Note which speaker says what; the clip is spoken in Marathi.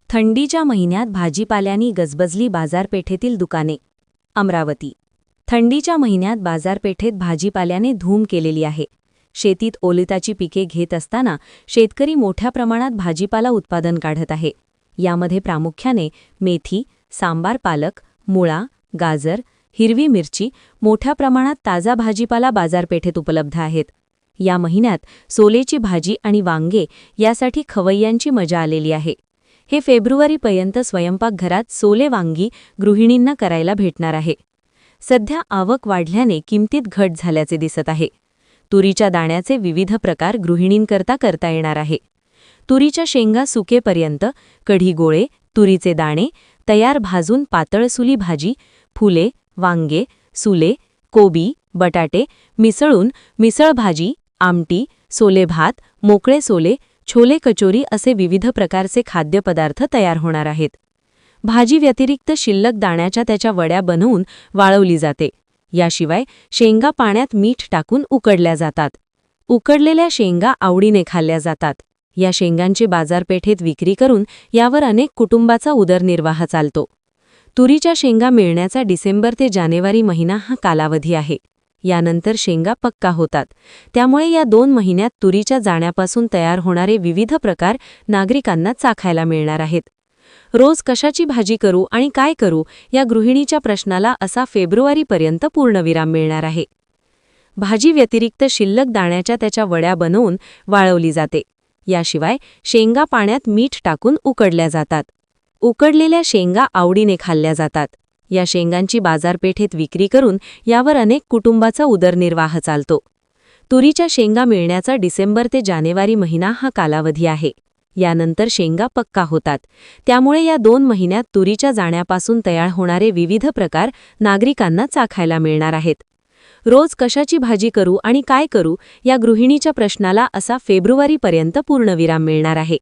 Speaker 1: थंडीच्या महिन्यात भाजीपाल्यानी गजबजली बाजारपेठेतील दुकाने. अमरावती. थंडीच्या महिन्यात बाजारपेठेत भाजीपाल्याने धूम केलेली आहे. शेतीत ओलिताची पिके घेत असताना शेतकरी मोठ्या प्रमाणात भाजीपाला उत्पादन काढत आहे. यामध्ये प्रामुख्याने मेथी, सांबार पालक, मुळा, गाजर, हिरवी मिरची, मोठ्या प्रमाणात ताजा भाजीपाला बाजारपेठेत उपलब्ध आहेत. या महिन्यात सोलेची भाजी आणि वांगे यासाठी खवय्यांची मजा आलेली आहे. हे फेब्रुवारीपर्यंत स्वयंपाकघरात सोले वांगी गृहिणींना करायला भेटणार आहे. सध्या आवक वाढल्याने किमतीत घट झाल्याचे दिसत आहे. तुरीच्या दाण्याचे विविध प्रकार गृहिणींकरता करता येणार आहे. तुरीच्या शेंगा सुकेपर्यंत, कढी गोळे, तुरीचे दाणे, तयार भाजून पातळसुली भाजी, फुले, वांगे, सुले, कोबी, बटाटे मिसळून मिसळ भाजी, आमटी, सोले भात, मोकळे सोले, छोले कचोरी असे विविध प्रकारचे खाद्यपदार्थ तयार होणार आहेत. भाजी व्यतिरिक्त शिल्लक दाण्याच्या त्याच्या वड्या बनवून वाळवली जाते. याशिवाय शेंगा पाण्यात मीठ टाकून उकडल्या जातात. उकडलेल्या शेंगा आवडीने खाल्ल्या जातात. या शेंगांची बाजारपेठेत विक्री करून यावर अनेक कुटुंबाचा उदरनिर्वाह चालतो. तुरीच्या शेंगा मिळण्याचा डिसेंबर ते जानेवारी महिना हा कालावधी आहे. यानंतर शेंगा पक्का होतात. त्यामुळे या 2 महिन्यात तुरीच्या जाण्यापासून तयार होणारे विविध प्रकार नागरिकांना चाखायला मिळणार आहेत. रोज कशाची भाजी करू आणि काय करू या गृहिणीच्या प्रश्नाला असा फेब्रुवारीपर्यंत पूर्णविराम मिळणार आहे. भाजी व्यतिरिक्त शिल्लक दाण्याच्या त्याच्या वड्या बनवून वाळवली जाते. याशिवाय शेंगा पाण्यात मीठ टाकून उकडल्या जातात. उकडलेल्या शेंगा आवडीने खाल्ल्या जातात. या शेंगांची बाजारपेठेत विक्री करून यावर अनेक कुटुंबाचा उदरनिर्वाह चालतो. तुरीच्या शेंगा मिळण्याचा डिसेंबर ते जानेवारी महिना हा कालावधी आहे. यानंतर शेंगा पक्का होतात. त्यामुळे या 2 महिन्यात तुरीच्या जाण्यापासून तयार होणारे विविध प्रकार नागरिकांना चाखायला मिळणार आहेत. रोज कशाची भाजी करू आणि काय करू या गृहिणीच्या प्रश्नाला असा फेब्रुवारीपर्यंत पूर्णविराम मिळणार आहे.